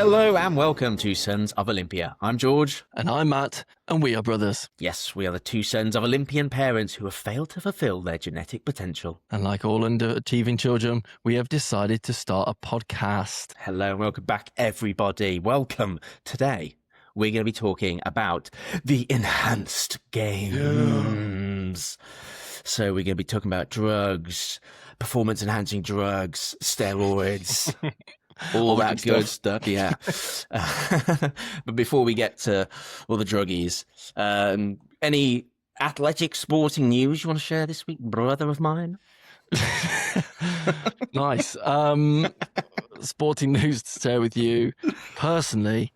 Hello and welcome to Sons of Olympia. I'm George. And I'm Matt, and we are brothers. Yes, we are the two sons of Olympian parents who have failed to fulfill their genetic potential. And like all underachieving children, we have decided to start a podcast. Hello and welcome back, everybody. Welcome. Today, we're going to be talking about the enhanced games. So we're going to be talking about drugs, performance-enhancing drugs, steroids, all that good stuff, yeah. But before we get to all the druggies, any athletic sporting news you want to share this week, brother of mine? Nice. Sporting news to share with you. Personally,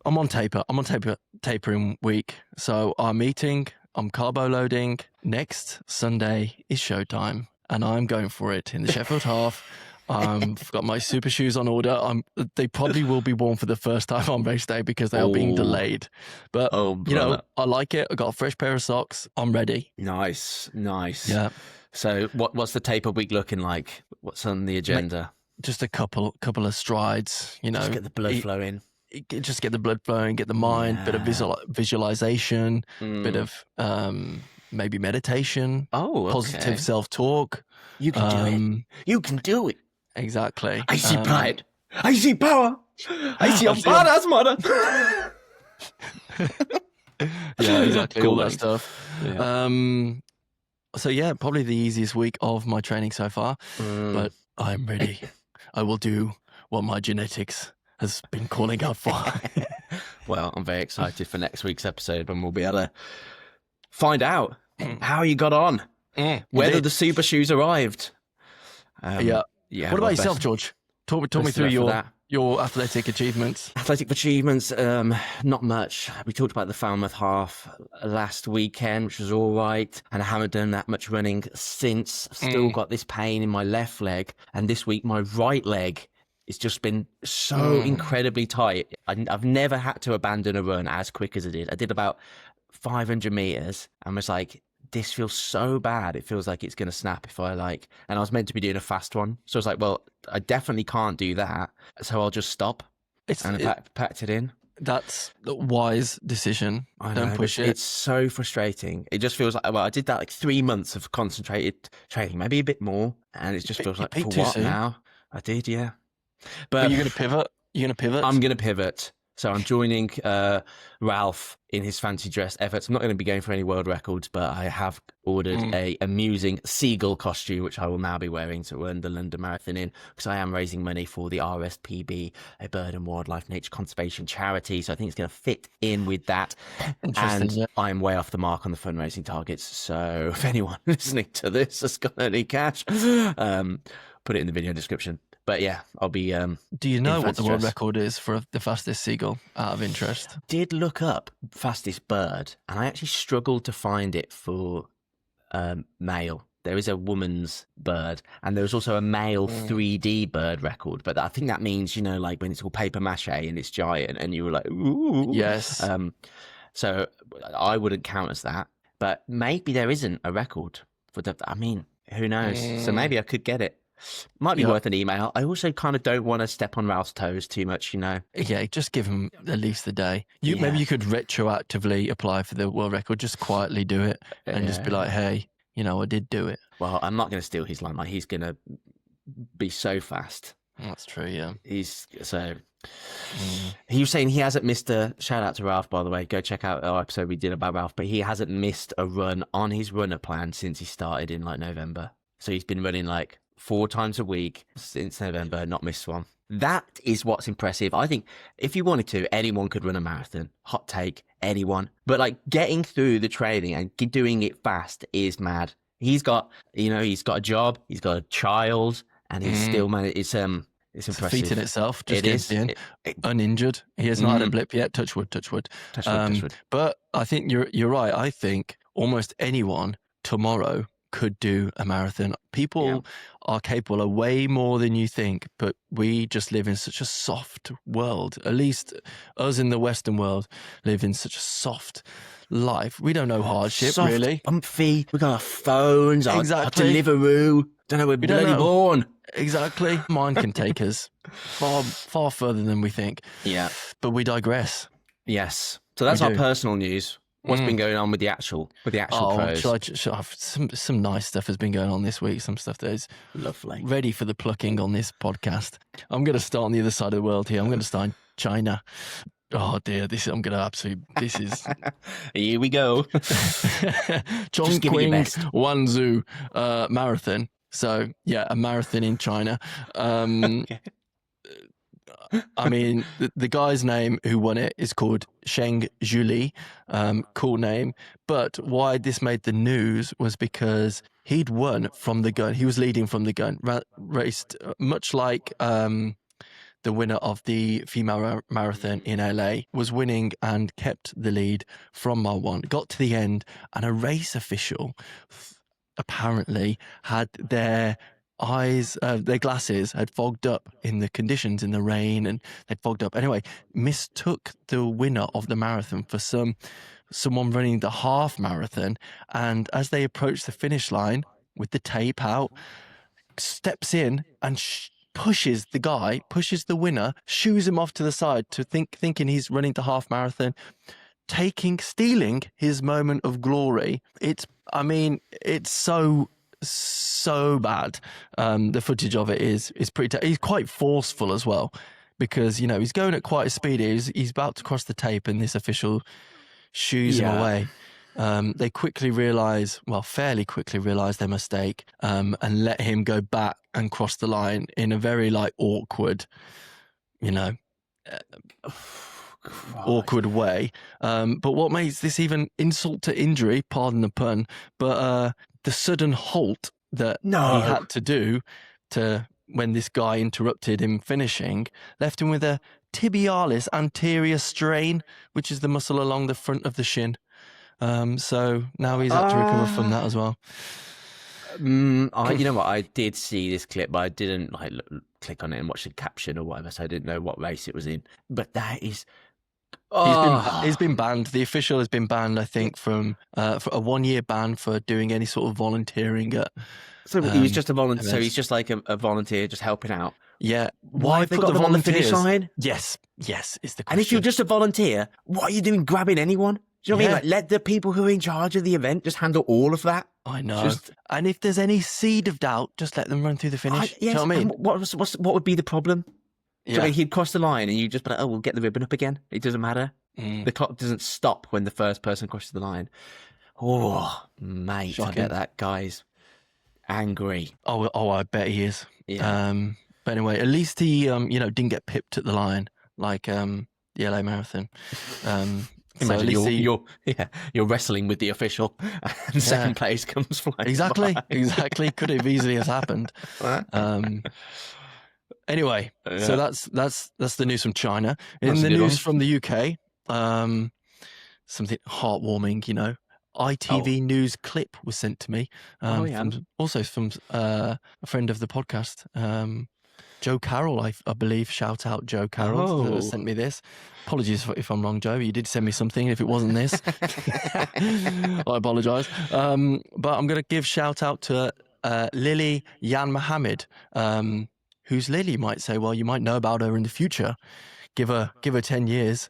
I'm on tapering week. So I'm eating, I'm carbo loading. Next Sunday is showtime, and I'm going for it in the Sheffield half. I've got my super shoes on order. They probably will be worn for the first time on race day because they are being delayed. But, I like it. I got a fresh pair of socks. I'm ready. Nice. Yeah. So what's the taper week looking like? What's on the agenda? Just a couple of strides, Just get the blood flowing. Just get the blood flowing, get the mind, bit of visualization, bit of maybe meditation. Oh, okay. Positive self-talk. You can do it. You can do it. Exactly. I see pride. I see power. I see a father's mother. Yeah, exactly. Cool, all that stuff. Yeah. So yeah, probably the easiest week of my training so far, but I'm ready. I will do what my genetics has been calling out for. Well, I'm very excited for next week's episode when we'll be able to find out how you got on, whether the super shoes arrived. Yeah. What about yourself, George? Talk me through your athletic achievements. Athletic achievements, not much. We talked about the Falmouth half last weekend, which was all right, and I haven't done that much running since. Still got this pain in my left leg, and this week my right leg it's just been so incredibly tight. I've never had to abandon a run as quick as I did. I did about 500 meters and was like, this feels so bad. It feels like it's going to snap if and I was meant to be doing a fast one. So I was like, well, I definitely can't do that. So I'll just stop. I packed it in. That's the wise decision. I know, Don't push it. It's so frustrating. It just feels like, well, I did that like 3 months of concentrated training, maybe a bit more. And it just feels like, for what now? I did, yeah. But you're going to pivot? I'm going to pivot. So I'm joining Ralph in his fancy dress efforts. I'm not going to be going for any world records, but I have ordered a amusing seagull costume, which I will now be wearing to run the London Marathon in, because I am raising money for the RSPB, a bird and wildlife nature conservation charity. So I think it's going to fit in with that. And I'm way off the mark on the fundraising targets. So if anyone listening to this has got any cash, put it in the video description. But yeah, I'll be. Do you know what the world record is for the fastest seagull? Out of interest, did look up fastest bird, and I actually struggled to find it for male. There is a woman's bird, and there's also a male 3D bird record. But I think that means like when it's all paper mache and it's giant, and you were like, ooh, yes. So I wouldn't count as that. But maybe there isn't a record for the. I mean, who knows? So maybe I could get it. Might be worth an email. I also kind of don't want to step on Ralph's toes too much, Yeah, just give him at least the day. Maybe you could retroactively apply for the world record, just quietly do it and just be like, hey, I did do it. Well, I'm not going to steal his line. Like, he's going to be so fast. That's true, yeah. He's so... He was saying he hasn't missed a... Shout out to Ralph, by the way. Go check out our episode we did about Ralph. But he hasn't missed a run on his runner plan since he started in November. So he's been running 4 times a week since November, not missed one. That is what's impressive. I think if you wanted to, anyone could run a marathon. Hot take, anyone. But getting through the training and doing it fast is mad. He's got, he's got a job, he's got a child, and he's still managed. It's impressive. It's a feat in itself. Just it is. Uninjured. He has not had a blip yet. Touch wood. Touch wood. But I think you're right. I think almost anyone tomorrow could do a marathon. People are capable of way more than you think, but we just live in such a soft world. At least us in the Western world live in such a soft life. We don't know hardship, soft, really. Umphy. We got our phones, our Deliveroo. Don't know we're bloody born. Exactly. Mind can take us far further than we think. Yeah. But we digress. Yes. So that's We our do. personal news. What's been going on with the actual pros? Should I have some nice stuff has been going on this week. Some stuff that is Lovely. ready for the plucking on this podcast. I'm going to start on the other side of the world here. I'm going to start in China. Oh dear, this is Here we go. Chongqing Wanzhou marathon. So yeah, a marathon in China. Okay. I mean, the guy's name who won it is called Sheng Zhuli. Cool name. But why this made the news was because he'd won from the gun. He was leading from the gun. Raced much like the winner of the female marathon in LA, was winning and kept the lead from mile 1. Got to the end, and a race official apparently had their glasses had fogged up in the conditions, in the rain, and they'd fogged up. Anyway, mistook the winner of the marathon for someone running the half marathon, and as they approached the finish line with the tape out, steps in and pushes the winner, shoos him off to the side thinking he's running the half marathon, stealing his moment of glory. It's so bad. The footage of it is pretty. He's quite forceful as well, because he's going at quite a speed. He's about to cross the tape, and this official shoos him away. They fairly quickly realise their mistake, and let him go back and cross the line in a very awkward, awkward way. But what makes this even insult to injury, pardon the pun, but the sudden halt that he had to do when this guy interrupted him finishing, left him with a tibialis anterior strain, which is the muscle along the front of the shin. So now he's had to recover from that as well. You know what? I did see this clip, but I didn't click on it and watch the caption or whatever, so I didn't know what race it was in. But that is... He's been banned. The official has been banned, I think, from for a 1-year ban for doing any sort of volunteering at... So he was just a volunteer. So he's just like a volunteer, just helping out. Yeah. Why have they got them on the finish line? Yes, is the question. And if you're just a volunteer, what are you doing grabbing anyone? Do you know what I mean? Let the people who are in charge of the event just handle all of that. I know. And if there's any seed of doubt, just let them run through the finish. Yes, do you know what I mean? What would be the problem? Yeah. So he'd cross the line and you just be like, we'll get the ribbon up again. It doesn't matter. The clock doesn't stop when the first person crosses the line. Oh, mate, shocking. I bet that guy's angry. Oh, I bet he is. Yeah. But anyway, at least he, didn't get pipped at the line like the LA Marathon. Imagine so you're wrestling with the official, and second place comes flying. Exactly. Could have easily have happened. Anyway, so that's the news from China. In the news from the UK, something heartwarming. ITV news clip was sent to me. From a friend of the podcast, Joe Carroll, I believe. Shout out Joe Carroll that sent me this. Apologies if I'm wrong, Joe. You did send me something. If it wasn't this, I apologise. But I'm going to give shout out to Lily Yan Mohammed, who's Lily might say, well, you might know about her in the future. Give her 10 years.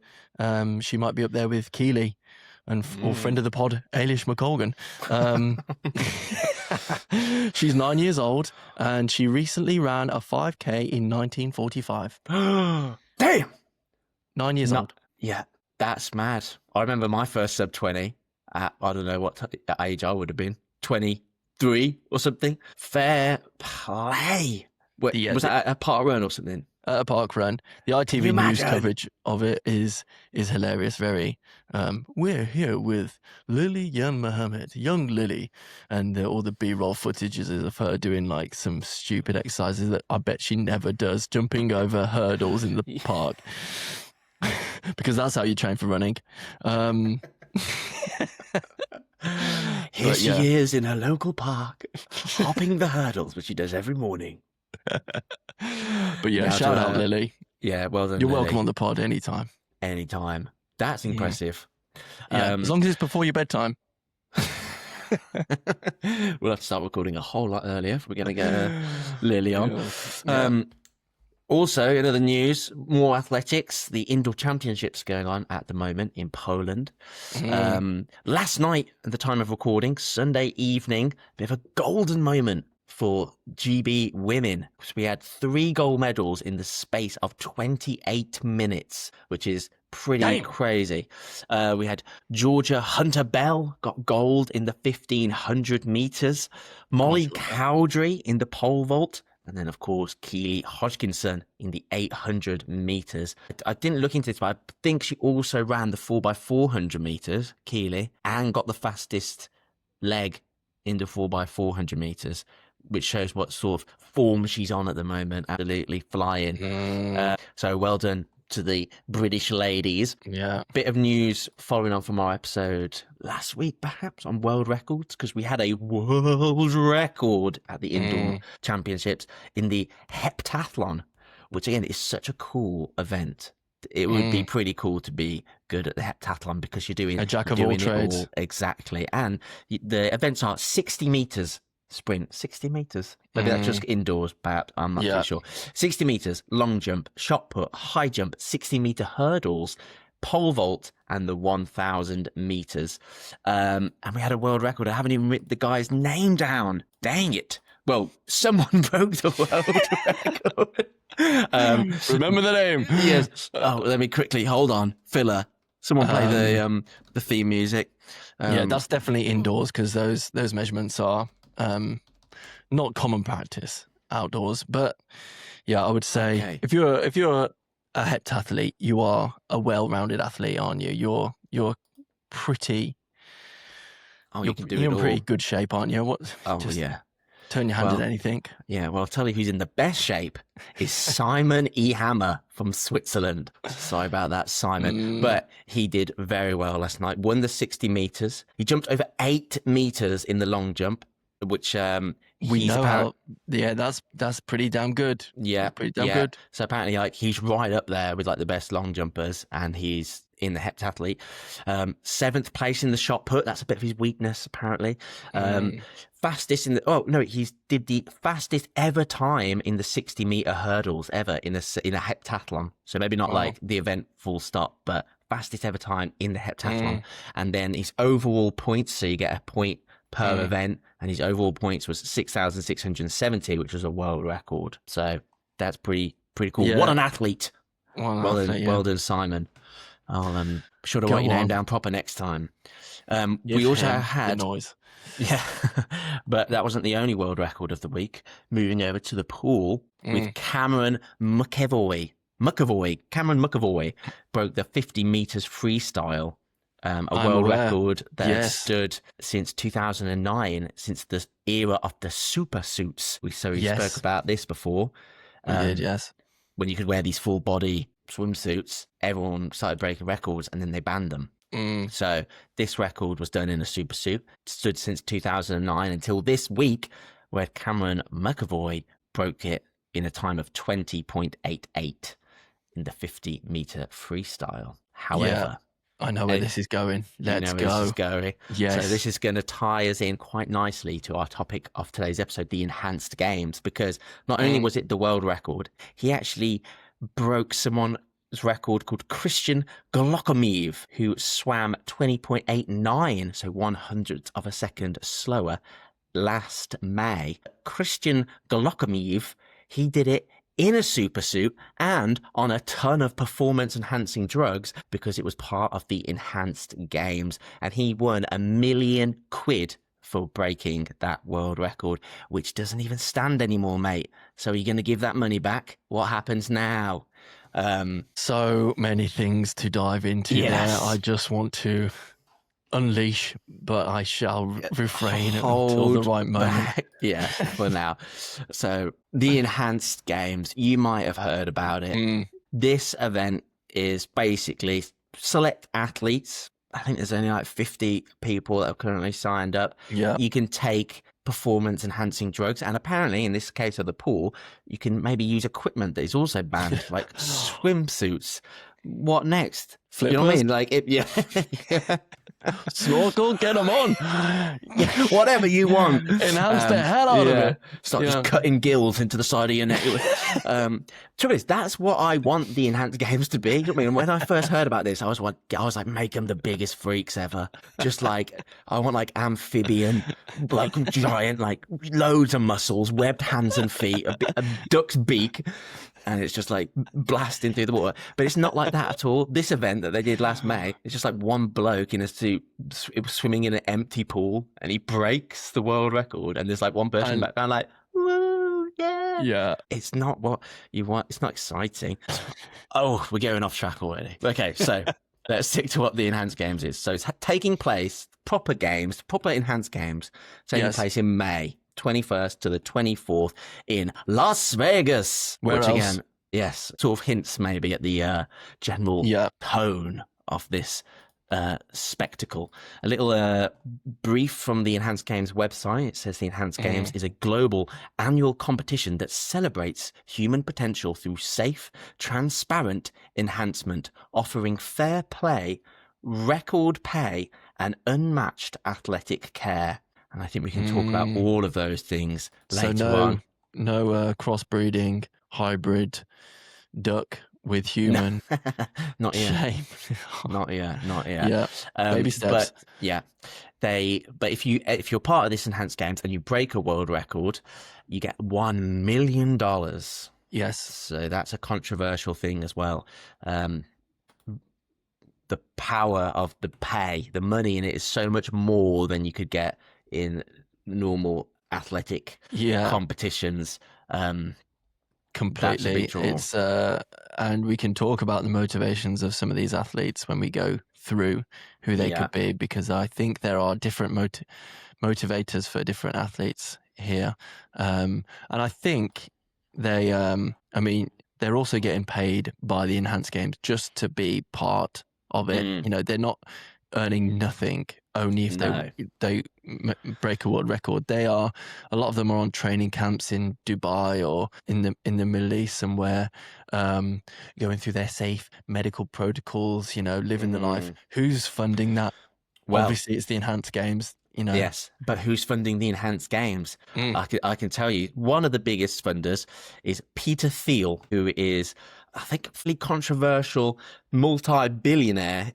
She might be up there with Keely or friend of the pod, Ailish McColgan. She's 9 years old, and she recently ran a 5K in 1945. Damn! 9 years old. Yeah, that's mad. I remember my first sub 20 at, I don't know what age I would have been, 23 or something. Fair play. Was that a park run or something? At a park run. The ITV news coverage of it is hilarious. Very. We're here with Lily Yan Mohammed, young Lily, and all the B-roll footage is of her doing some stupid exercises that I bet she never does, jumping over hurdles in the park, because that's how you train for running. Here she is in her local park, hopping the hurdles, which she does every morning. But shout out Lily. Yeah, well done. You're Lily. welcome on the pod anytime. Anytime. That's impressive. Yeah, as long as it's before your bedtime. We'll have to start recording a whole lot earlier if we're going to get Lily on. Yeah. Also, in other news, more athletics. The indoor championships going on at the moment in Poland. Last night, at the time of recording, Sunday evening, bit of a golden moment for GB women. We had 3 gold medals in the space of 28 minutes, which is pretty crazy. We had Georgia Hunter-Bell got gold in the 1500 meters, Molly Cowdery in the pole vault, and then, of course, Keely Hodgkinson in the 800 meters. I didn't look into this, but I think she also ran the 4x400 meters, Keely, and got the fastest leg in the 4x400 meters, which shows what sort of form she's on at the moment. Absolutely flying. So well done to the British ladies. Yeah. Bit of news following on from our episode last week, perhaps, on world records, because we had a world record at the indoor championships in the heptathlon, which again is such a cool event. It would be pretty cool to be good at the heptathlon because you're doing a jack of all trades. Exactly. And the events are 60 meters sprint, 60 meters. Maybe that's just indoors, perhaps. I'm not too sure. 60 meters, long jump, shot put, high jump, 60-meter hurdles, pole vault, and the 1,000 meters. And we had a world record. I haven't even written the guy's name down. Dang it. Well, someone broke the world record. Remember the name. Yes. Oh, let me quickly, hold on. Filler. Someone play the theme music. Yeah, that's definitely indoors because those measurements are not common practice outdoors. But yeah, I would say if you're a heptathlete, you are a well-rounded athlete, aren't you? You're pretty. Oh, you're in pretty good shape, aren't you? What? Oh, yeah. Turn your hand at anything. Yeah, well, I'll tell you who's in the best shape is Simon E. Hammer from Switzerland. Sorry about that, Simon. But he did very well last night. Won the 60 meters. He jumped over 8 meters in the long jump, which we know how. Yeah, that's pretty damn good. Yeah, pretty damn good. So apparently, like, he's right up there with like the best long jumpers, and he's in the heptathlete. 7th place in the shot put. That's a bit of his weakness, apparently. Fastest in the he did the fastest ever time in the 60-meter hurdles ever in a heptathlon. So maybe not like the event full stop, but fastest ever time in the heptathlon. And then his overall points, so you get a point per event, and his overall points was 6,670, which was a world record. So that's pretty cool. Yeah. What an athlete! Well done, Simon. I'll should have written your name down proper next time. We also had the noise. Yeah, but that wasn't the only world record of the week. Moving over to the pool with Cameron McEvoy. Cameron McEvoy broke the 50 meters freestyle, a world record that had stood since 2009, since the era of the super suits. We spoke about this before. We did, yes. When you could wear these full body swimsuits, everyone started breaking records, and then they banned them. So this record was done in a super suit, stood since 2009 until this week, where Cameron McEvoy broke it in a time of 20.88 in the 50-meter freestyle. However, I know where this is going. Let's go. This is going. Yes. So this is going to tie us in quite nicely to our topic of today's episode, the enhanced games, because not only was it the world record, he actually broke someone's record called Christian Golokomiev, who swam 20.89, so 1/100th of a second slower, last May. Christian Golokomiev, he did it in a super suit and on a ton of performance-enhancing drugs because it was part of the enhanced games, and he won £1 million for breaking that world record, which doesn't even stand anymore, mate. So are you going to give that money back? What happens now? So many things to dive into there. I just want to unleash, but I shall refrain until the right moment. Yeah, for now. So the enhanced games, you might have heard about it. This event is basically select athletes. I think there's only like 50 people that are currently signed up. Yeah. You can take performance enhancing drugs, and apparently in this case of the pool, you can maybe use equipment that is also banned, like swimsuits. What next? Flippers? You know what I mean? Like, Snorkel, get them on. Yeah, whatever you want. Enhance the hell out of it. Start just cutting gills into the side of your neck. Truth is, that's what I want the enhanced games to be. You know what I mean? When I first heard about this, I was like, make them the biggest freaks ever. Just like, I want like amphibian, like giant, like loads of muscles, webbed hands and feet, a duck's beak. And it's just like blasting through the water. But it's not like that at all. This event that they did last May, it's just like one bloke in a suit swimming in an empty pool, and he breaks the world record. And there's like one person in the background like, woo, yeah. Yeah. It's not what you want. It's not exciting. Oh, we're going off track already. Okay, so let's stick to what the enhanced games is. So it's taking place, proper games, proper enhanced games, taking place in May 21st to the 24th in Las Vegas. Where which else? Again, yes, sort of hints maybe at the general tone of this spectacle. A little brief from the Enhanced Games website. It says the Enhanced Games is a global annual competition that celebrates human potential through safe, transparent enhancement, offering fair play, record pay, and unmatched athletic care. And I think we can talk about all of those things later on. No crossbreeding, hybrid duck with human. Not yet. Shame. Not yet. Yeah. Baby steps. But yeah, but if you're part of this enhanced games and you break a world record, you get $1 million. Yes. So that's a controversial thing as well. The power of the pay, the money in it is so much more than you could get in normal athletic competitions. Completely. It's and we can talk about the motivations of some of these athletes when we go through who they could be, because I think there are different motivators for different athletes here, and I think they I mean, they're also getting paid by the Enhanced Games just to be part of it. You know, they're not earning nothing only if they break a world record. A lot of them are on training camps in Dubai or in the Middle East somewhere, going through their safe medical protocols, you know, living the life. Who's funding that? Well, obviously it's the Enhanced Games, you know. Yes, but who's funding the Enhanced Games? I can tell you, one of the biggest funders is Peter Thiel, who is, I think, a fairly controversial multi-billionaire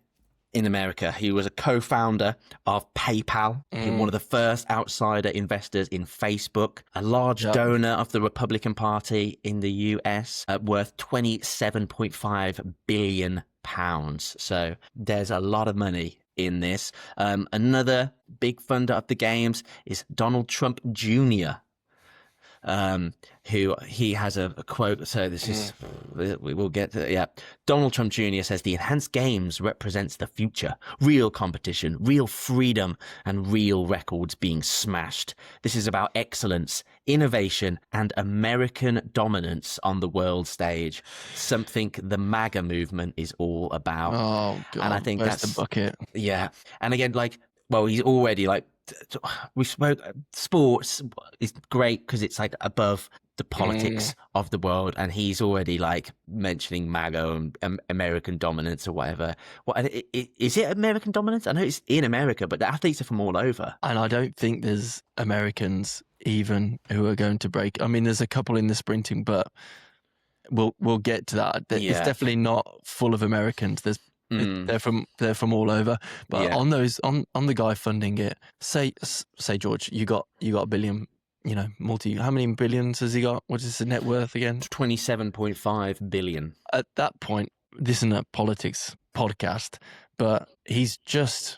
in America. He was a co-founder of PayPal, one of the first outsider investors in Facebook, a large donor of the Republican Party in the US, worth £27.5 billion. So there's a lot of money in this. Another big funder of the games is Donald Trump Jr., who he has a quote. So this is, we will get to, Donald Trump Jr. says the Enhanced Games represents the future, real competition, real freedom, and real records being smashed. This is about excellence, innovation, and American dominance on the world stage. Something the MAGA movement is all about. Oh God! And I think that's that's the bucket. Yeah, and again, he's already we spoke. Sports is great because it's like above the politics of the world, and he's already mentioning MAGA and American dominance or whatever. What is it? American dominance? I know it's in America, but the athletes are from all over, and I don't think there's Americans even who are going to break. I mean, there's a couple in the sprinting, but we'll get to that. It's definitely not full of Americans. They're from all over, but on the guy funding it, say George, you got $1 billion, you know, how many billions has he got? What is his net worth again? 27.5 billion. At that point, this isn't a politics podcast, but he's just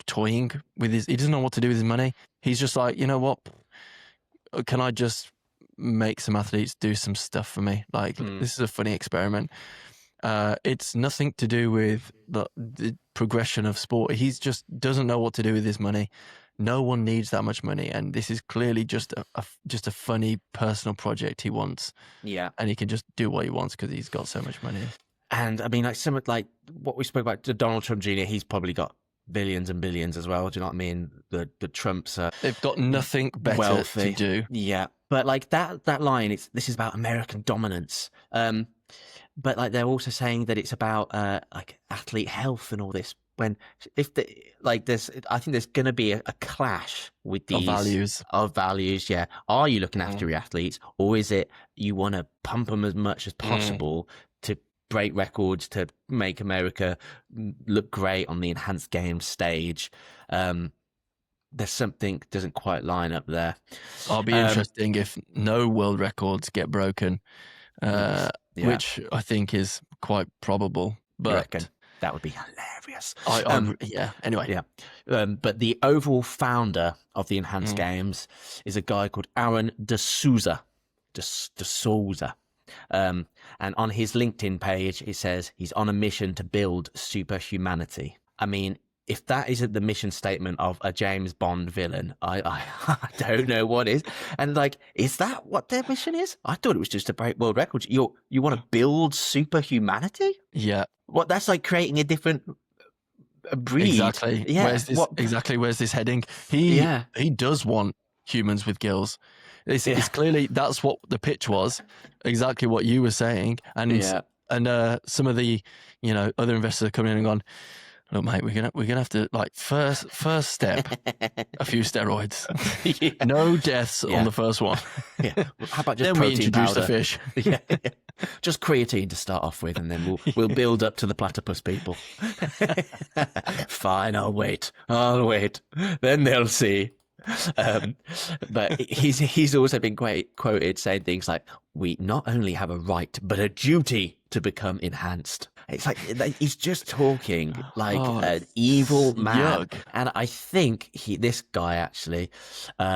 toying with he doesn't know what to do with his money. He's just like, you know what? Can I just make some athletes do some stuff for me? This is a funny experiment. It's nothing to do with the progression of sport. He just doesn't know what to do with his money. No one needs that much money, and this is clearly just a funny personal project he wants. Yeah, and he can just do what he wants because he's got so much money. And I mean, like what we spoke about, Donald Trump Jr., he's probably got billions and billions as well. Do you know what I mean? The Trumps are, they've got nothing better wealthy to do. Yeah, but that line, this is about American dominance. But they're also saying that it's about athlete health and all this when if the like there's I think there's going to be a clash with Of these values. of values. Yeah, are you looking after your athletes, or is it you want to pump them as much as possible to break records to make America look great on the enhanced games stage? There's something doesn't quite line up there. I'll be interesting if no world records get broken, which I think is quite probable. But you reckon? That would be hilarious. Anyway. Yeah. But the overall founder of the Enhanced Games is a guy called Aaron D'Souza. D'Souza. And on his LinkedIn page, it says he's on a mission to build superhumanity. I mean, if that isn't the mission statement of a James Bond villain, I don't know what is. And like, is that what their mission is? I thought it was just to break world records. You want to build superhumanity? Yeah. What? That's like creating a different breed. Exactly. Yeah. Where's this heading? He does want humans with gills. It's clearly that's what the pitch was. Exactly what you were saying. And some of the other investors are coming in and gone, look, mate, we're gonna have to like first step, a few steroids, no deaths on the first one. Yeah, how about just then protein we introduce powder? the fish? Yeah. Just creatine to start off with, and then we'll build up to the platypus people. Fine, I'll wait. Then they'll see. But he's also been quoted saying things like, "We not only have a right but a duty to become enhanced." It's like he's just talking like an evil man. Yuck. And I think this guy actually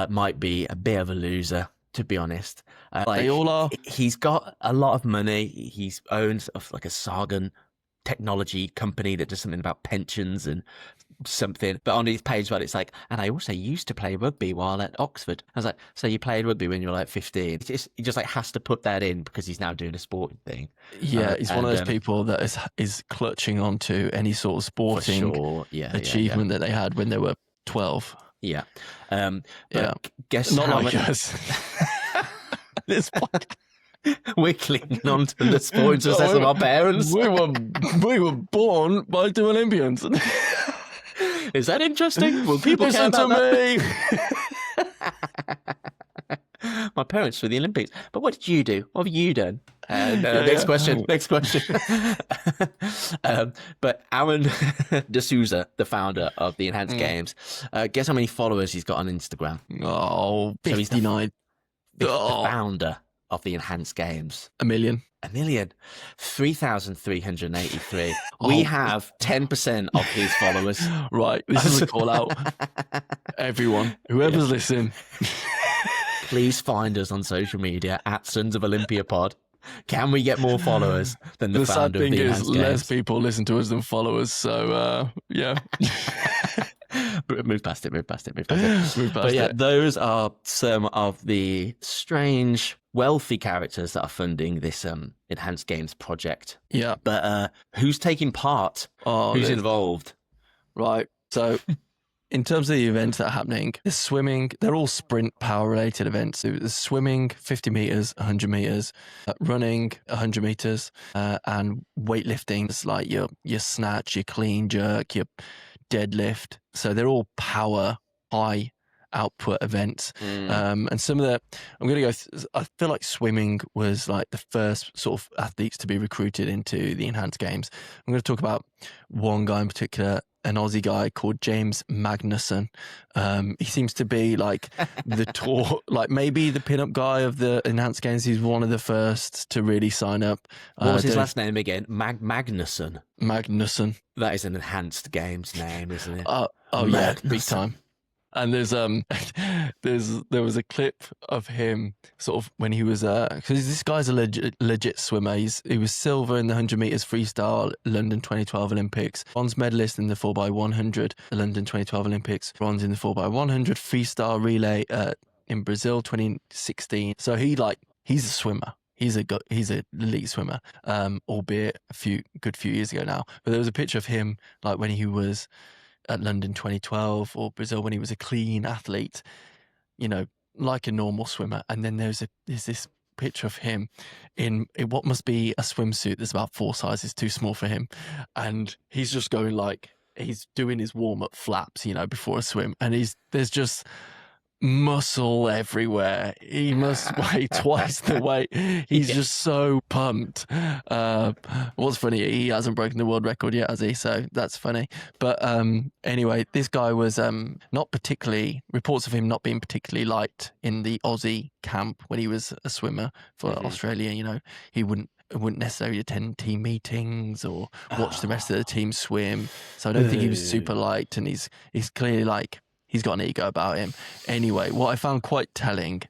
might be a bit of a loser, to be honest. They all are. He's got a lot of money. He's owns like a Sargon technology company that does something about pensions and something. But on his page, it's like, and I also used to play rugby while at Oxford. I was like, so you played rugby when you were like 15? He just like has to put that in because he's now doing a sporting thing. Yeah, he's one of those people that is clutching onto any sort of sporting achievement that they had when they were 12. Yeah. Guess not how like us. This point. We're clinging on to the sporting success of our parents. We were born by two Olympians. Is that interesting? Will people listen care about to that? My parents were the Olympics. But what did you do? What have you done? Next question. But Aaron D'Souza, the founder of the Enhanced Games, guess how many followers he's got on Instagram? Oh, 59. So he's the founder of the Enhanced Games. 1 million. 3,383. We have 10% of his followers. Right. This is a call out. Everyone, whoever's listening, please find us on social media at Sons of Olympia Pod. Can we get more followers than the founder of the Enhanced Games? The sad thing is, less people listen to us than follow us. So, yeah. Move past it. But yeah, those are some of the strange, wealthy characters that are funding this Enhanced Games project. Yeah. But who's taking part? Who's involved? Right. So in terms of the events that are happening, there's swimming. They're all sprint power related events. So there's swimming, 50 meters, 100 meters, running, 100 meters, and weightlifting. It's like your snatch, your clean jerk, your deadlift. So they're all power, high output events. And some of the, I'm going to go, I feel like swimming was like the first sort of athletes to be recruited into the Enhanced Games. I'm going to talk about one guy in particular, an Aussie guy called James Magnuson. He seems to be like the tour, like maybe the pin-up guy of the Enhanced Games. He's one of the first to really sign up. What was his last name again? Magnuson. Magnuson. That is an Enhanced Games name, isn't it? Yeah, big time. And there was a clip of him sort of when he was because this guy's a legit swimmer. He was silver in the 100 meters freestyle London 2012 Olympics, bronze medalist in the 4x100 London 2012 Olympics, bronze in the 4x100 freestyle relay in Brazil 2016. So he's a swimmer. He's a elite swimmer, albeit a good few years ago now. But there was a picture of him like when he was at London 2012 or Brazil when he was a clean athlete, like a normal swimmer. And then there's this picture of him in what must be a swimsuit that's about 4 sizes too small for him. And he's just going like he's doing his warm-up flaps, before a swim, and there's just muscle everywhere. He must weigh twice the weight. He's just so pumped. What's funny, he hasn't broken the world record yet, has he? So that's funny. But anyway, this guy was not particularly, reports of him not being particularly liked in the Aussie camp when he was a swimmer for Australia. He wouldn't necessarily attend team meetings or watch the rest of the team swim. So I don't think he was super liked, and he's clearly like, he's got an ego about him. Anyway, what I found quite telling,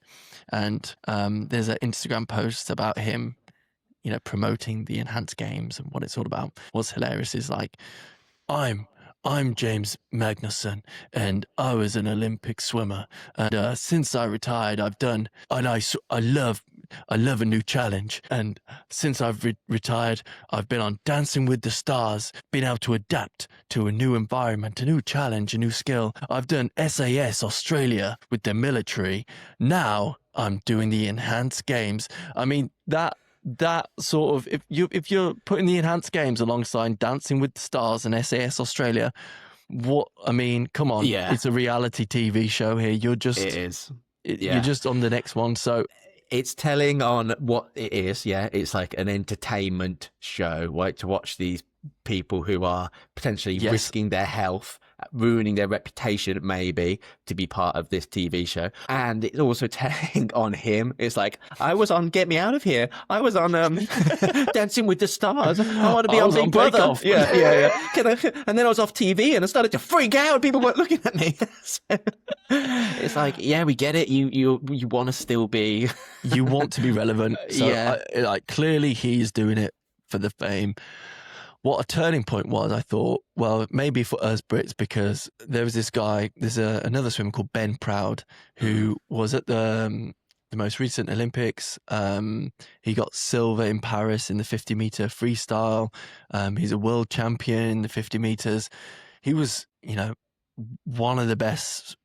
and there's an Instagram post about him, promoting the enhanced games and what it's all about. What's hilarious is like, I'm James Magnuson, and I was an Olympic swimmer. And since I retired, I've done, and I love a new challenge. And since I've retired, I've been on Dancing with the Stars, been able to adapt to a new environment, a new challenge, a new skill. I've done SAS Australia with the military. Now I'm doing the enhanced games. I mean, that sort of, if you're putting the enhanced games alongside Dancing with the Stars and SAS Australia, come on, it's a reality TV show here. You're just, it is. You're just on the next one. So it's telling on what it is. Yeah, it's like an entertainment show, right? To watch these people who are potentially risking their health, ruining their reputation, maybe, to be part of this TV show. And it's also telling on him. It's like, I was on Get Me Out of Here. I was on Dancing with the Stars. I want to be on Big Brother. Yeah. And then I was off TV and I started to freak out. People weren't looking at me. So, it's like, yeah, we get it. You want to still be. You want to be relevant. So clearly he's doing it for the fame. What a turning point was, I thought, well, maybe for us Brits, because there was this guy, there's another swimmer called Ben Proud, who was at the most recent Olympics. He got silver in Paris in the 50-meter freestyle. He's a world champion in the 50 meters. He was, one of the best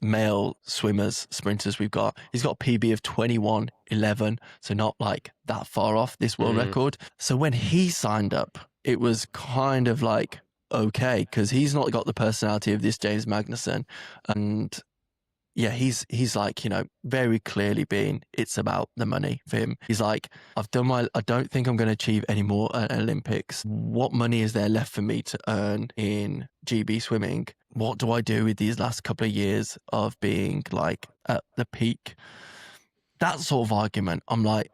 male sprinters we've got. He's got a PB of 21:11, so not like that far off this world record. So when he signed up, it was kind of like, okay, because he's not got the personality of this James Magnuson. And yeah, he's like, very clearly being, it's about the money for him. He's like, I don't think I'm going to achieve any more at Olympics. What money is there left for me to earn in GB swimming? What do I do with these last couple of years of being like at the peak? That sort of argument, I'm like,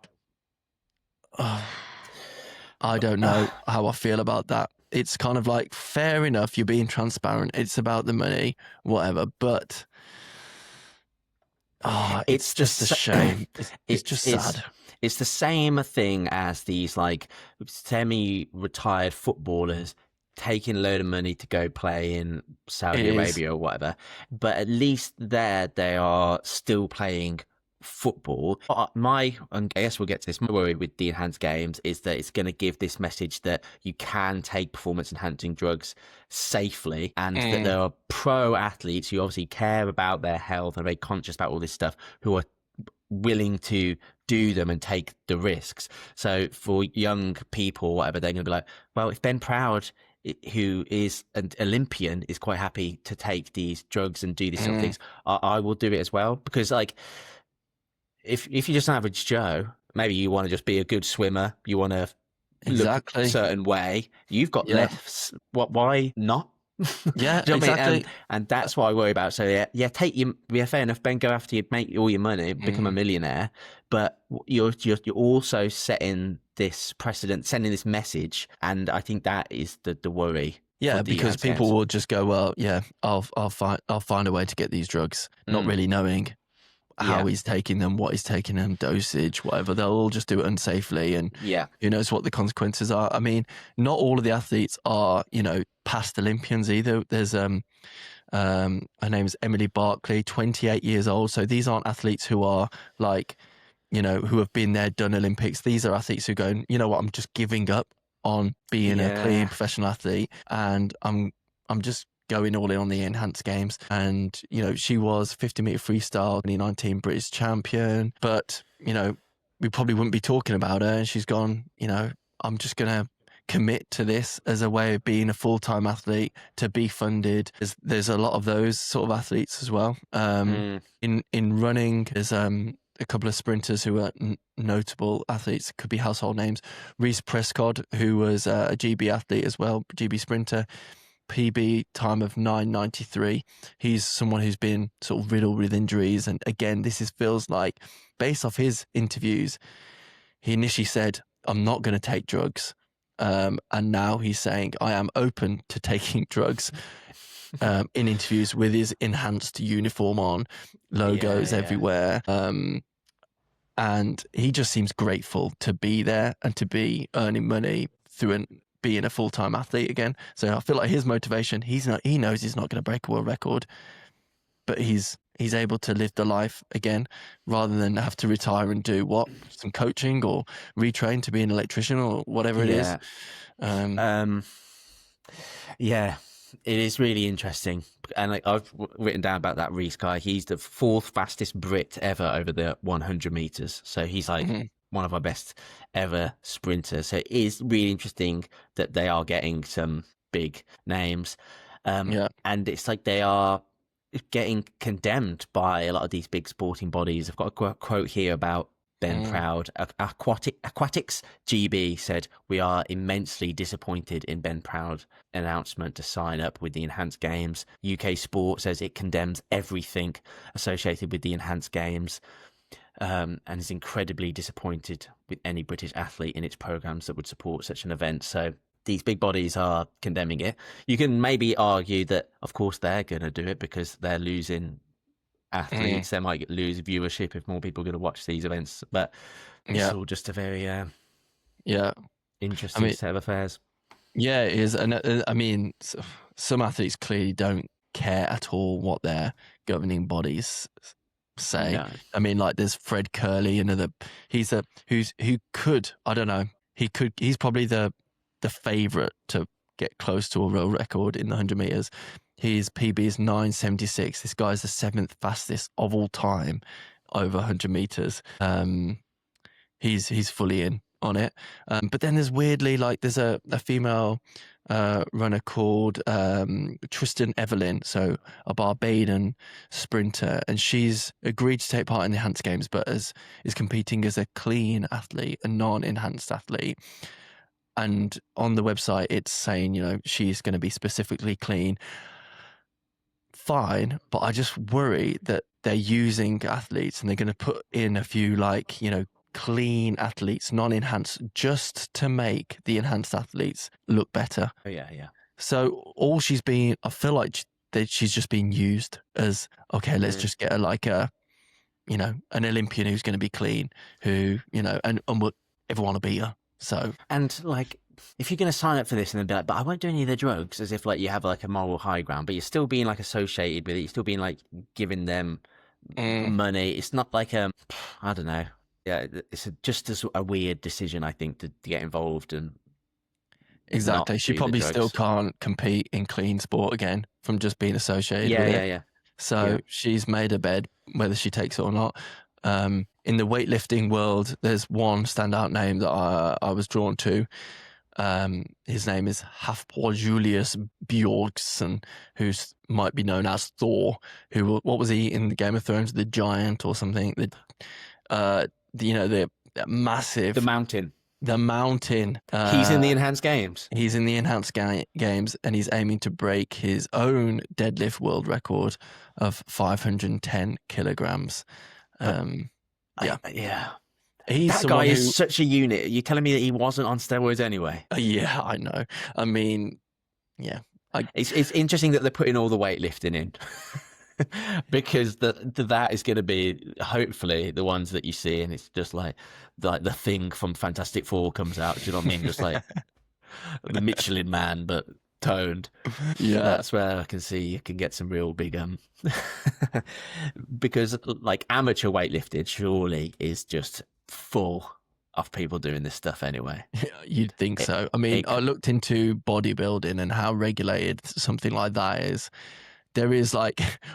I don't know how I feel about that. It's kind of like, fair enough, you're being transparent. It's about the money, whatever. But it's just a shame. It's just sad. It's the same thing as these like semi-retired footballers taking a load of money to go play in Saudi Arabia or whatever. But at least there they are still playing football. I guess we'll get to this. My worry with the enhanced games is that it's going to give this message that you can take performance enhancing drugs safely, and that there are pro athletes who obviously care about their health and are very conscious about all this stuff, who are willing to do them and take the risks. So for young people, whatever, they're going to be like, well, if Ben Proud, who is an Olympian, is quite happy to take these drugs and do these sort of things, I will do it as well. Because like, if you're just an average Joe, maybe you want to just be a good swimmer, you want to look a certain way, you've got less. Why not? Yeah, you know exactly. I mean? And that's what I worry about. So fair enough, Ben, go after you, make all your money, become a millionaire, but you're also setting this precedent, sending this message, and I think that is the worry. Yeah, because people will just go, well, yeah, I'll find a way to get these drugs, not really knowing how he's taking them, what he's taking them, dosage, whatever. They'll all just do it unsafely, and who knows what the consequences are. I mean, not all of the athletes are, past Olympians either. There's her name's Emily Barkley, 28 years old. So these aren't athletes who are like, who have been there, done Olympics. These are athletes who go, you know what, I'm just giving up on being a clean professional athlete, and I'm just going all in on the enhanced games. And she was 50-meter freestyle 2019 British champion, but we probably wouldn't be talking about her, and she's gone, I'm just gonna commit to this as a way of being a full-time athlete, to be funded. There's a lot of those sort of athletes as well. In running, there's a couple of sprinters who are notable athletes, could be household names. Reece Prescott, who was a GB athlete as well, GB sprinter, PB time of 9:93. He's someone who's been sort of riddled with injuries. And again, feels like, based off his interviews, he initially said, I'm not going to take drugs. And now he's saying, I am open to taking drugs in interviews with his enhanced uniform on, logos everywhere. And he just seems grateful to be there and to be earning money through being a full-time athlete again. So I feel like his motivation, he knows he's not going to break a world record, but he's able to live the life again rather than have to retire and do some coaching or retrain to be an electrician or whatever it is. Yeah, it is really interesting. And like I've written down about that Reece guy, he's the 4th fastest Brit ever over the 100 meters. So he's like one of our best ever sprinters. So it is really interesting that they are getting some big names. And it's like they are getting condemned by a lot of these big sporting bodies. I've got a quote here about Ben Proud. Aquatics GB said, we are immensely disappointed in Ben Proud's announcement to sign up with the Enhanced Games. UK Sport says it condemns everything associated with the Enhanced Games, and is incredibly disappointed with any British athlete in its programmes that would support such an event. So these big bodies are condemning it. You can maybe argue that, of course, they're going to do it because they're losing athletes. They might lose viewership if more people are going to watch these events. But it's all just a very interesting set of affairs. Yeah, it is. And I mean, some athletes clearly don't care at all what their governing bodies say. No. I mean, like there's Fred Curley, another. He's probably the favourite to get close to a world record in the 100 meters. His PB is 9:76. This guy's the 7th fastest of all time over 100 meters. He's fully in on it. But then there's weirdly, like there's a female runner called Tristan Evelyn, so a Barbadian sprinter, and she's agreed to take part in the Enhanced Games, but is competing as a clean athlete, a non-enhanced athlete. And on the website, it's saying, she's going to be specifically clean. Fine, but I just worry that they're using athletes and they're going to put in a few clean athletes, non-enhanced, just to make the enhanced athletes look better. Oh, yeah. So I feel like she's just being used as, okay, let's just get her an Olympian who's going to be clean, who, and everyone will beat her. So, and if you're going to sign up for this and then be like, but I won't do any of the drugs, as if you have a moral high ground, but you're still being associated with it, you're still being giving them money. It's not I don't know. Yeah, it's just a weird decision, I think, to get involved and exactly. She probably still can't compete in clean sport again from just being associated with it. Yeah. So she's made her bed, whether she takes it or not. In the weightlifting world, there's one standout name that I was drawn to. His name is Hafthor Julius Bjornsson, who might be known as Thor. What was he in the Game of Thrones? The giant or something? The massive, the mountain. He's in the Enhanced Games. He's in the Enhanced Games, and he's aiming to break his own deadlift world record of 510 kilograms. That guy is such a unit. You're telling me that he wasn't on steroids anyway? Yeah, I know. I mean, yeah. It's interesting that they're putting all the weightlifting in. Because that is going to be hopefully the ones that you see, and it's just like the Thing from Fantastic Four comes out. Do you know what I mean? Just like the Michelin Man, but toned. Yeah, that's where I can see you can get some real big because amateur weightlifting surely is just full of people doing this stuff anyway. You'd think so. I mean, I looked into bodybuilding and how regulated something like that is. There is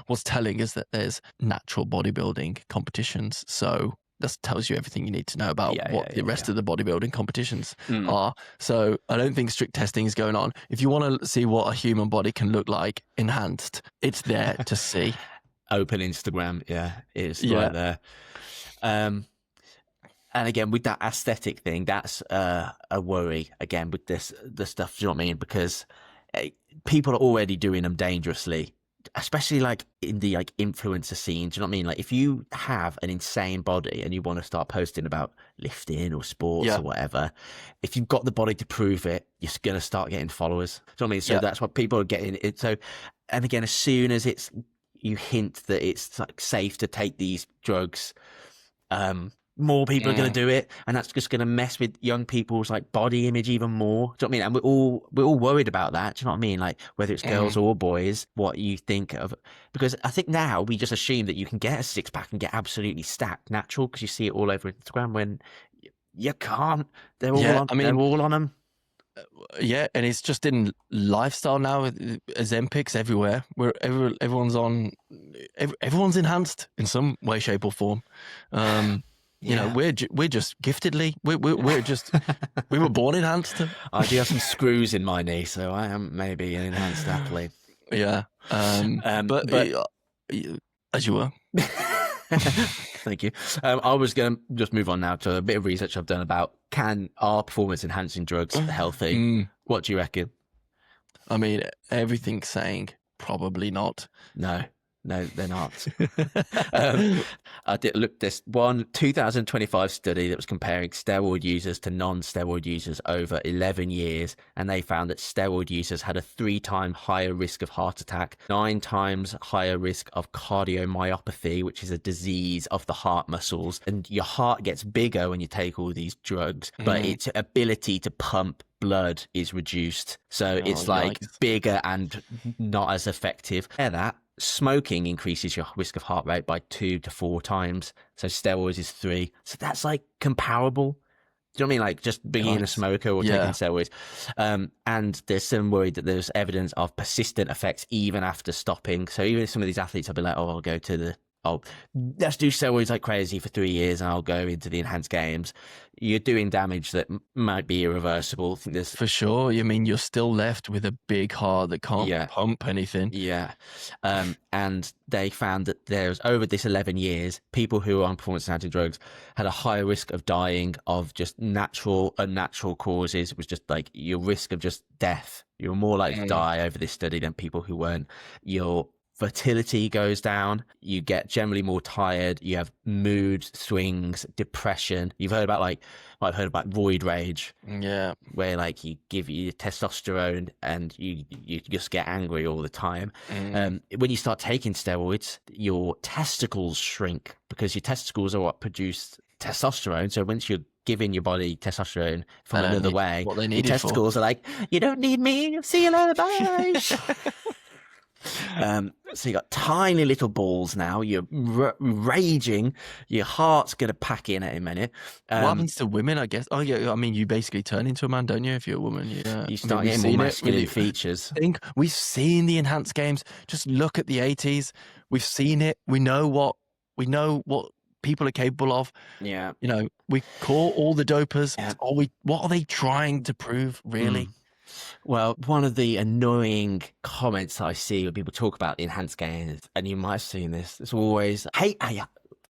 what's telling is that there's natural bodybuilding competitions. So that tells you everything you need to know about Yeah, what the rest of the bodybuilding competitions Mm. are. So I don't think strict testing is going on. If you want to see what a human body can look like enhanced, it's there to see. Open Instagram, yeah, it's Yeah. right there. And again, with that aesthetic thing, that's a worry. Again, with the stuff, do you know what I mean? Because people are already doing them dangerously, especially like in the like influencer scene. Do you know what I mean? Like if you have an insane body and you want to start posting about lifting or sports Yeah. or whatever, if you've got the body to prove it, you're gonna start getting followers. Do you know what I mean? So Yeah. that's what people are getting. It so, and again, as soon as you hint that it's like safe to take these drugs, more people are going to do it, and that's just going to mess with young people's like body image even more. Do you know what I mean? And we're all worried about that. Do you know what I mean? Like whether it's girls or boys, what you think of, because I think now we just assume that you can get a six pack and get absolutely stacked natural because you see it all over Instagram when you can't. They're all they're all on them. Yeah, and it's just in lifestyle now with Ozempics everywhere. Where everyone's enhanced in some way, shape, or form. You know, we're just giftedly we're just we were born enhanced. I do have some screws in my knee, so I am maybe an enhanced athlete. Yeah, but as you were. Thank you. I was going to just move on now to a bit of research I've done about are performance enhancing drugs healthy? What do you reckon? I mean, everything's saying probably not. No, they're not. I did look this 2025 study that was comparing steroid users to non-steroid users over 11 years, and they found that steroid users had a 3-time higher risk of heart attack, 9 times higher risk of cardiomyopathy, which is a disease of the heart muscles. And your heart gets bigger when you take all these drugs, but its ability to pump blood is reduced. So it's like bigger and not as effective. That smoking increases your risk of heart rate by 2 to 4 times. So steroids is 3. So that's like comparable. Do you know what I mean? Like just being a smoker or taking steroids. And there's some worry that there's evidence of persistent effects even after stopping. So even if some of these athletes will be like, oh, I'll go to let's do steroids like crazy for 3 years and I'll go into the enhanced games. You're doing damage that might be irreversible. I think there's... For sure. I mean, you're still left with a big heart that can't pump anything. Yeah. And they found that there's over this 11 years, people who are on performance enhancing drugs had a higher risk of dying of just unnatural causes. It was just like your risk of just death. You're more likely to die over this study than people who weren't. Your fertility goes down, you get generally more tired, you have mood swings, depression. I've heard about roid rage, where like you give you testosterone and you just get angry all the time. When you start taking steroids, your testicles shrink because your testicles are what produce testosterone. So once you're giving your body testosterone from another way, your testicles are like, you don't need me, see you later, bye. So you got tiny little balls now. You're raging. Your heart's gonna pack in at a minute. What happens to women? I guess. Oh yeah. I mean, you basically turn into a man, don't you? If you're a woman, you start getting more masculine features. I think we've seen the enhanced games. Just look at the 80s. We've seen it. We know what people are capable of. Yeah. You know, we call all the dopers. Yeah. What are they trying to prove, really? Well, one of the annoying comments I see when people talk about enhanced gains, and you might have seen this, it's always,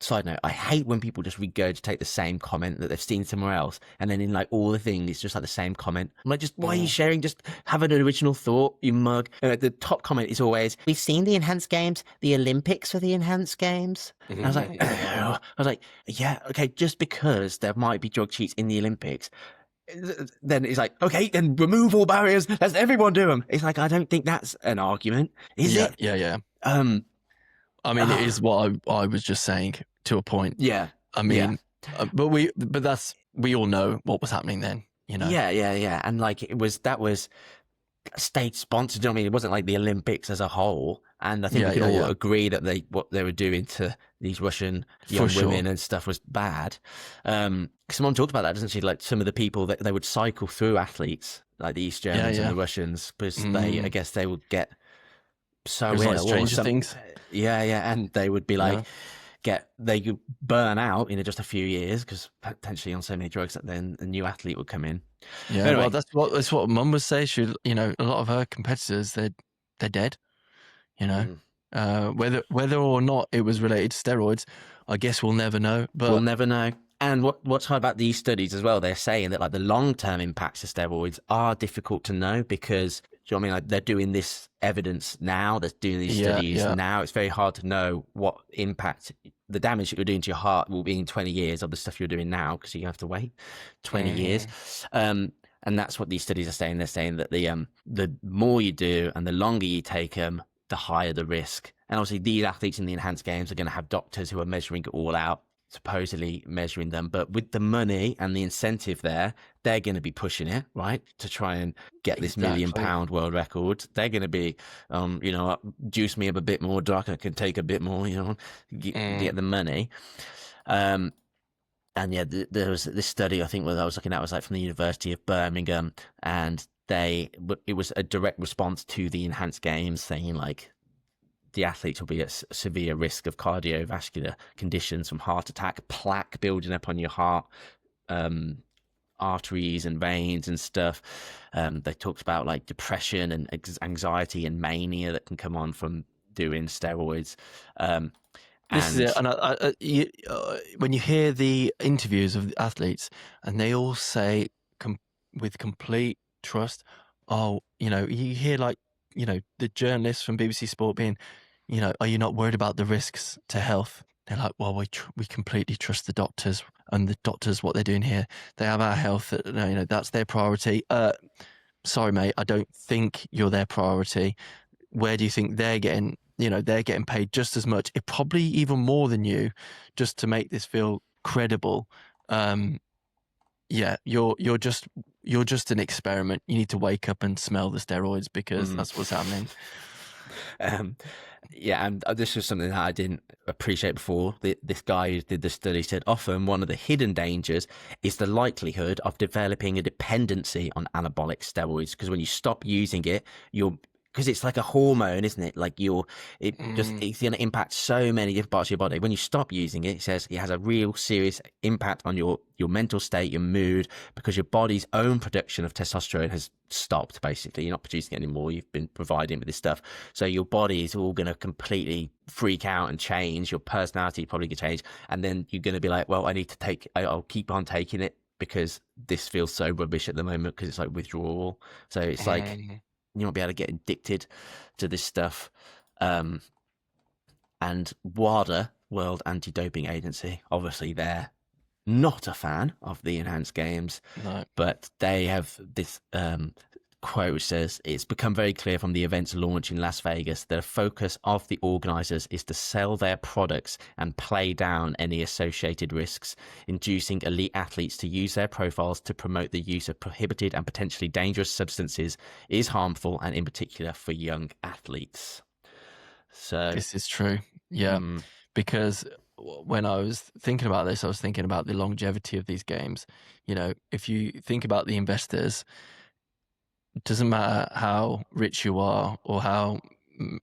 side note, I hate when people just regurgitate the same comment that they've seen somewhere else, and then in like all the things, it's just like the same comment. I'm like, why are you sharing? Just have an original thought, you mug. The top comment is always, we've seen the enhanced games, the Olympics for the enhanced games. And I was like, yeah, okay, just because there might be drug cheats in the Olympics, then it's like, okay, then remove all barriers. Let's everyone do them. It's like, I don't think that's an argument, is it? Yeah. I mean, it is what I was just saying to a point. Yeah. I mean, but we all know what was happening then, you know? Yeah. And like, that was state sponsored. I mean, it wasn't like the Olympics as a whole. And I think we can all agree that what they were doing to these Russian young women and stuff was bad. Someone talked about that, doesn't she? Like some of the people that they would cycle through athletes, like the East Germans and the Russians, because I guess they would get so ill. Like Stranger Things. Yeah, and they would be like, they could burn out in just a few years because potentially on so many drugs that then a new athlete would come in. Yeah, Anyway. well, that's what Mum would say. She, a lot of her competitors, they're dead. Whether or not it was related to steroids, I guess we'll never know. But we'll never know. And what's hard about these studies as well, they're saying that like the long-term impacts of steroids are difficult to know because, do you know what I mean? Like they're doing this evidence now, they're doing these studies now. It's very hard to know what impact the damage that you're doing to your heart will be in 20 years of the stuff you're doing now because you have to wait 20 years. And that's what these studies are saying. They're saying that the more you do and the longer you take them, the higher the risk. And obviously these athletes in the enhanced games are going to have doctors who are measuring it all out, supposedly measuring them, but with the money and the incentive there, they're going to be pushing it, right, to try and get this £1 million world record. They're going to be juice me up a bit more, Doc, I can take a bit more, get the money. And yeah, there was this study I think I was looking at was like from the University of Birmingham, and it was a direct response to the enhanced games saying like the athletes will be at severe risk of cardiovascular conditions from heart attack, plaque building up on your heart, arteries and veins and stuff. They talked about like depression and anxiety and mania that can come on from doing steroids. This is it. And when you hear the interviews of the athletes, and they all say with complete trust, you hear like, the journalists from BBC Sport being, are you not worried about the risks to health? They're like, well, we completely trust the doctors, and the doctors, what they're doing here, they have our health, that's their priority. Sorry, mate, I don't think you're their priority. Where do you think they're getting, they're getting paid just as much, probably even more than you, just to make this feel credible. You're just an experiment. You need to wake up and smell the steroids because that's what's happening. And this was something that I didn't appreciate before. This guy who did the study said often one of the hidden dangers is the likelihood of developing a dependency on anabolic steroids, because when you stop using it, because it's like a hormone, isn't it? Like it's going to impact so many different parts of your body. When you stop using it, it says it has a real serious impact on your mental state, your mood, because your body's own production of testosterone has stopped. Basically, you're not producing it anymore. You've been providing with this stuff, so your body is all going to completely freak out and change. Your personality probably could change, and then you're going to be like, well, I'll keep on taking it because this feels so rubbish at the moment because it's like withdrawal. So it's like you won't be able to get addicted to this stuff. And WADA, World Anti-Doping Agency, obviously they're not a fan of the enhanced games, but they have this quote which says, it's become very clear from the event's launch in Las Vegas that a focus of the organizers is to sell their products and play down any associated risks, inducing elite athletes to use their profiles to promote the use of prohibited and potentially dangerous substances is harmful, and in particular for young athletes. So this is true. Yeah. Because when I was thinking about this, I was thinking about the longevity of these games. If you think about the investors, it doesn't matter how rich you are or how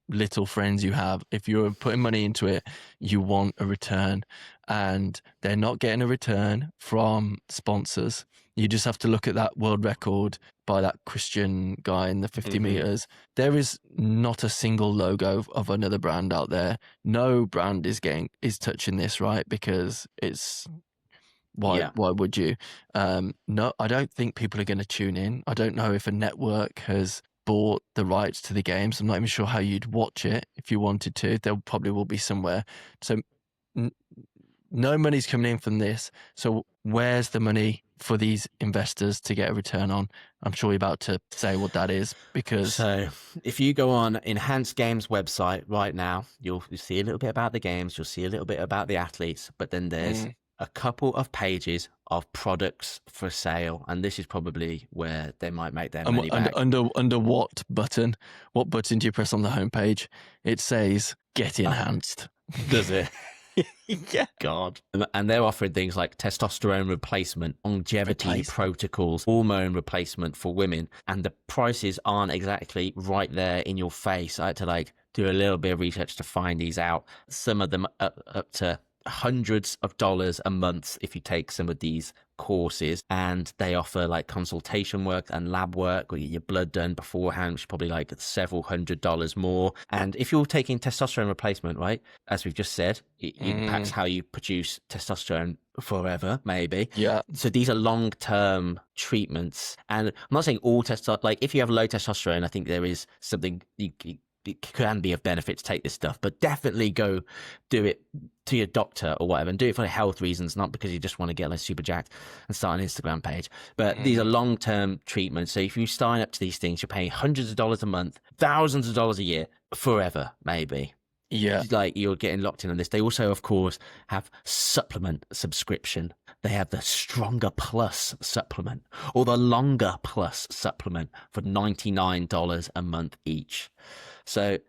little friends you have. If you're putting money into it, you want a return, and they're not getting a return from sponsors. You just have to look at that world record by that Christian guy in the 50 meters. There is not a single logo of another brand out there. No brand is touching this, right? Because it's why would you? No, I don't think people are going to tune in. I don't know if a network has bought the rights to the games. I'm not even sure how you'd watch it if you wanted to. There probably will be somewhere. So no money's coming in from this. So where's the money for these investors to get a return on? I'm sure you're about to say what that is, because... So if you go on Enhanced Games website right now, you'll see a little bit about the games, you'll see a little bit about the athletes, but then there's a couple of pages of products for sale, and this is probably where they might make their money back. Under what button? What button do you press on the homepage? It says "Get Enhanced." Does it? Yeah. God. And they're offering things like testosterone replacement, longevity protocols, hormone replacement for women, and the prices aren't exactly right there in your face. I had to do a little bit of research to find these out. Some of them up to hundreds of dollars a month if you take some of these courses, and they offer like consultation work and lab work, or get your blood done beforehand, which is probably like several $100s more. And if you're taking testosterone replacement, right, as we've just said, it impacts how you produce testosterone forever, maybe. Yeah. So these are long-term treatments, and I'm not saying all testosterone, like if you have low testosterone, I think there is something it can be of benefit to take this stuff, but definitely go do it to your doctor or whatever, and do it for health reasons, not because you just want to get like super jacked and start an Instagram page. But these are long-term treatments. So if you sign up to these things, you're paying hundreds of dollars a month, thousands of dollars a year, forever, maybe. Yeah. Like you're getting locked in on this. They also, of course, have supplement subscription. They have the Stronger Plus supplement or the Longer Plus supplement for $99 a month each. So,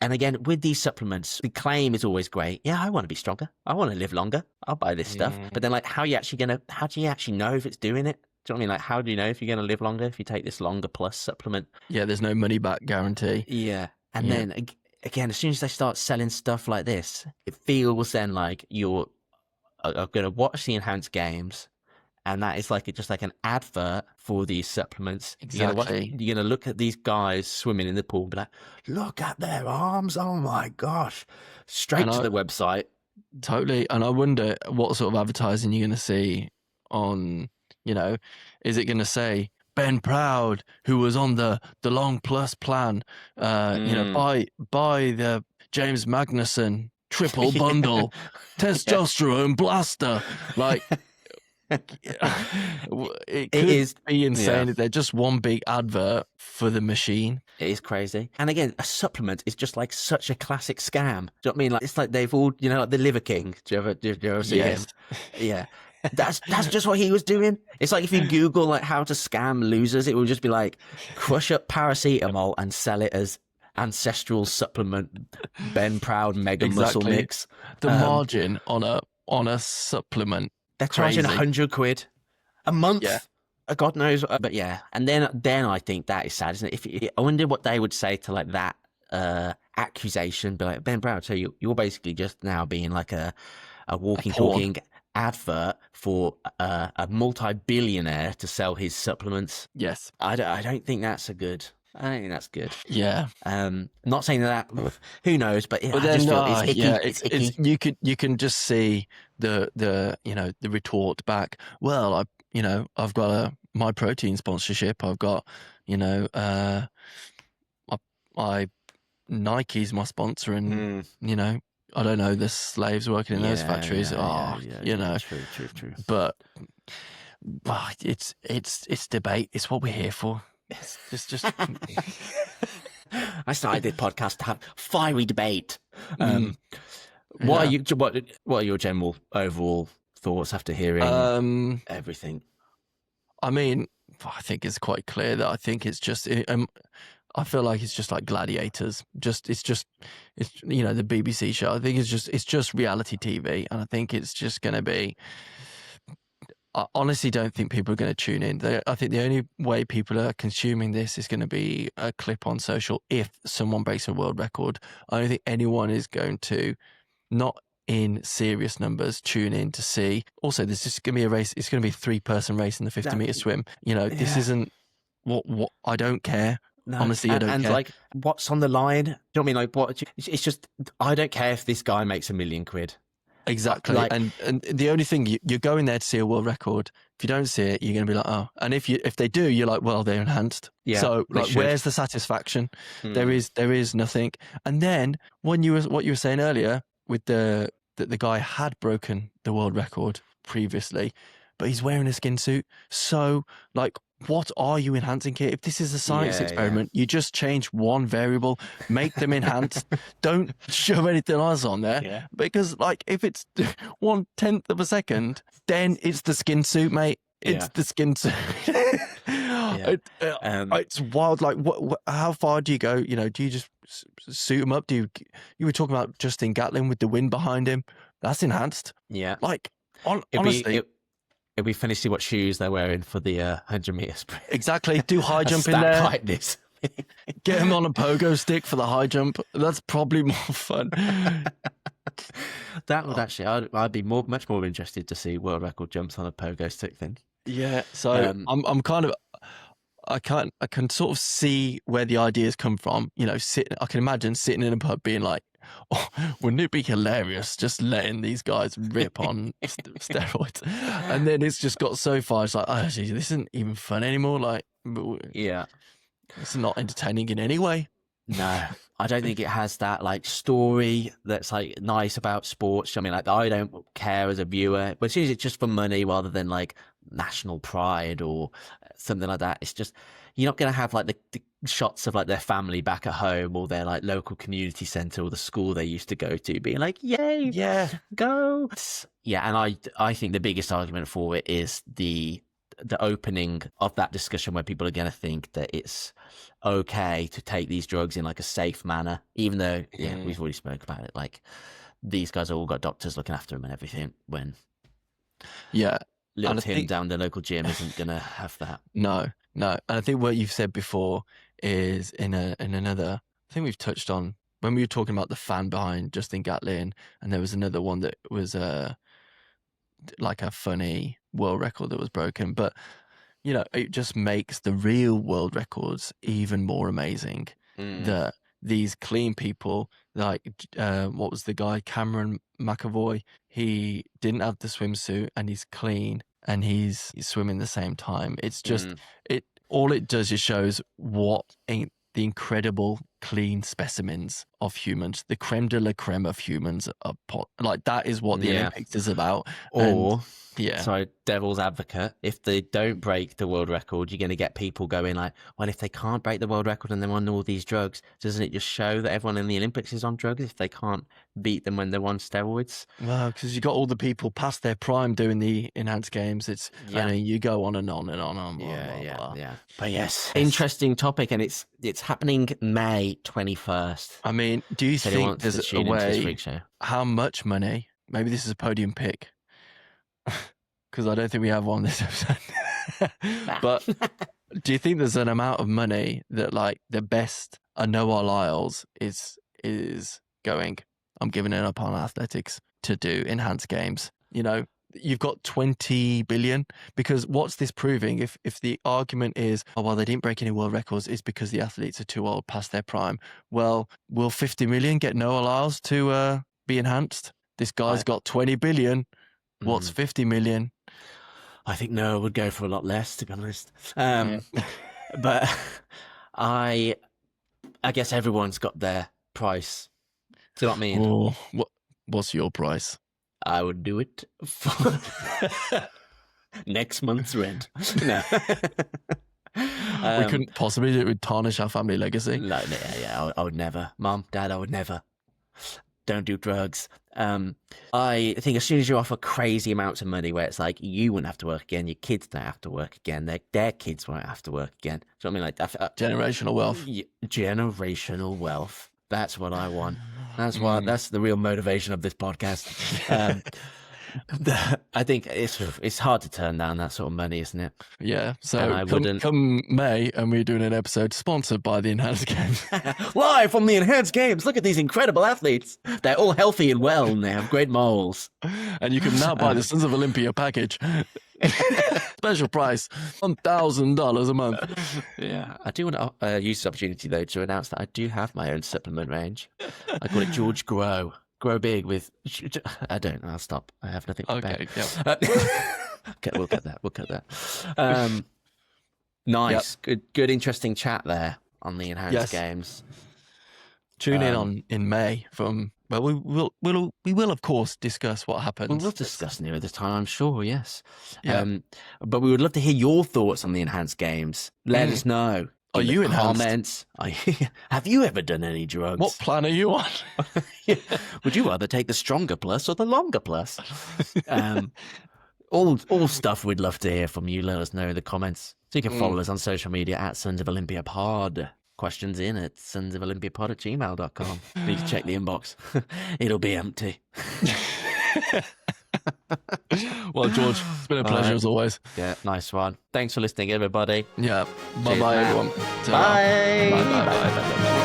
and again, with these supplements, the claim is always great. Yeah, I want to be stronger. I want to live longer. I'll buy this stuff. But then, like, how do you actually know if it's doing it? Do you know what I mean? Like, how do you know if you're going to live longer if you take this Longer Plus supplement? Yeah, there's no money back guarantee. Yeah. And then, again, as soon as they start selling stuff like this, it feels then like you're going to watch the enhanced games. And that is like just like an advert for these supplements. Exactly. You're going to look at these guys swimming in the pool and be like, look at their arms. Oh my gosh. Straight to the website. Totally. And I wonder what sort of advertising you're going to see on, is it going to say Ben Proud, who was on the Long Plus plan, buy the James Magnuson triple bundle, testosterone blaster. Like, it could be insane if they're just one big advert for the machine. It is crazy. And again, a supplement is just like such a classic scam. Do you know what I mean? Like it's like they've all, like the Liver King. Do you ever see him? Yeah. That's just what he was doing. It's like if you Google like how to scam losers, it will just be like crush up paracetamol and sell it as ancestral supplement Ben Proud mega muscle mix. The margin on a supplement. They're charging £100 a month. Yeah. God knows. But yeah. And then I think that is sad, isn't it? I wonder what they would say to like that accusation. Be like, Ben Proud, so you're basically just now being like a walking, talking advert for a multi-billionaire to sell his supplements. Yes. I don't think that's good. I don't think that's good. Yeah. Not saying that. Who knows? But I then, just feel it's icky. It's icky. You can just see the retort back. Well, I've got my protein sponsorship. I've got I Nike's my sponsor, and I don't know the slaves working in those factories. True. But it's debate. It's what we're here for. It's just. I started this podcast to have fiery debate. What are your general overall thoughts after hearing everything? I mean, I think it's quite clear that I think it's just. I feel like it's just like Gladiators. It's the BBC show. I think it's just reality TV, and I think it's just going to be. I honestly don't think people are going to tune in. I think the only way people are consuming this is going to be a clip on social if someone breaks a world record. I don't think anyone is going to, not in serious numbers, tune in to see. Also, there's just going to be a race. It's going to be a 3-person race in the 50-meter swim. This isn't what I don't care. No. Honestly, I don't care. And like, what's on the line? Do you know what I mean? Like, what? It's just, I don't care if this guy makes £1 million. Exactly. And the only thing, you're going there to see a world record. If you don't see it, you're going to be like, oh. And if they do, you're like, well, they're enhanced. Yeah, so like, where's the satisfaction? There is nothing. And then what you were saying earlier with that the guy had broken the world record previously, but he's wearing a skin suit. So like, what are you enhancing here? If this is a science experiment, you just change one variable, make them enhanced. Don't shove anything else on there. Yeah. Because like, if it's 1/10 of a second, then it's the skin suit, mate. It's the skin suit. It's wild. Like, how far do you go? Do you just suit them up? You were talking about Justin Gatlin with the wind behind him. That's enhanced. Yeah. Like, honestly. It'll be funny to see what shoes they're wearing for the 100-meter sprint. Exactly. Do high jump in there. Like this. Get him on a pogo stick for the high jump. That's probably more fun. That would actually, I'd be much more interested to see world record jumps on a pogo stick then. Yeah, so I'm kind of I can sort of see where the ideas come from. You know, I can imagine sitting in a pub being like, oh, wouldn't it be hilarious just letting these guys rip on steroids? And then it's just got so far, it's like, oh, geez, this isn't even fun anymore. Like, Yeah. it's not entertaining in any way. No, I don't think it has that like story that's like nice about sports. I mean, like I don't care as a viewer, but as soon as it's just for money rather than like national pride or something like that, it's just you're not going to have like the shots of like their family back at home or their like local community center or the school they used to go to being like, yay, Yeah, go. Yeah, and I think the biggest argument for it is the opening of that discussion where people are going to think that it's okay to take these drugs in like a safe manner, even though we've already spoke about it. Like these guys have all got doctors looking after them and everything. When little Tim down the local gym isn't going to have that. No, and I think what you've said before is in another. I think we've touched on when we were talking about the fan behind Justin Gatlin, and there was another one that was like a funny world record that was broken, but you know, it just makes the real world records even more amazing. That these clean people, like what was the guy, Cameron McAvoy, he didn't have the swimsuit and he's clean and he's swimming the same time. It's just all it does is shows what ain't the incredible clean specimens of humans, the creme de la creme of humans. Like that is what the Olympics is about. Or, sorry, devil's advocate, if they don't break the world record, you're going to get people going like, well, if they can't break the world record and they're on all these drugs, doesn't it just show that everyone in the Olympics is on drugs if they can't beat them when they're on steroids? Well, because you got all the people past their prime doing the enhanced games. It's I mean, you go on and on and on and on. Yeah. But yes, interesting topic, and it's happening May 21st. I mean, do you think there's a way? How much money? Maybe this is a podium pick. Because I don't think we have one this episode. But do you think there's an amount of money that like the best Noah Lyles is going, I'm giving it up on athletics to do enhanced games? You know, you've got 20 billion, because what's this proving? If the argument is, oh, well, they didn't break any world records, is because the athletes are too old past their prime. Well, will 50 million get Noah Lyles to be enhanced? This guy's got 20 billion. What's 50 million? I think Noah would go for a lot less, to be honest. But I guess everyone's got their price. Do you know what I mean? Oh, what's your price? I would do it for next month's rent. No. We couldn't possibly do it. It would tarnish our family legacy. No, I would never. Mom, Dad, I would never. Don't do drugs. I think as soon as you offer crazy amounts of money where it's like you wouldn't have to work again, your kids don't have to work again, their kids won't have to work again. So I mean, like generational wealth. Generational wealth. That's what I want. That's the real motivation of this podcast. I think it's hard to turn down that sort of money, isn't it? Yeah. So come May, and we're doing an episode sponsored by the Enhanced Games. Live from the Enhanced Games. Look at these incredible athletes. They're all healthy and well, and they have great morals. And you can now buy the Sons of Olympia package. Special price, $1,000 a month. Yeah. I do want to use this opportunity, though, to announce that I do have my own supplement range. I call it George Grow. Grow big with... I don't. I'll stop. I have nothing to okay, okay, we'll cut that. Nice. Yep. Good, interesting chat there on the Enhanced Games. Tune in May from... Well, we will of course discuss what happens. We'll discuss nearer the time, I'm sure. Yes. Yeah. But we would love to hear your thoughts on the Enhanced Games. Let us know. Are you enhanced? Comments. Have you ever done any drugs? What plan are you on? Would you rather take the stronger plus or the longer plus? All stuff we'd love to hear from you. Let us know in the comments. So you can follow us on social media at Sons of Olympia Pod. Questions in at sonsofolympiapod@gmail.com. You can check the inbox. It'll be empty. Well, George, it's been a pleasure as always. Yeah, nice one. Thanks for listening, everybody. Yeah. Bye-bye, everyone. Bye. Bye.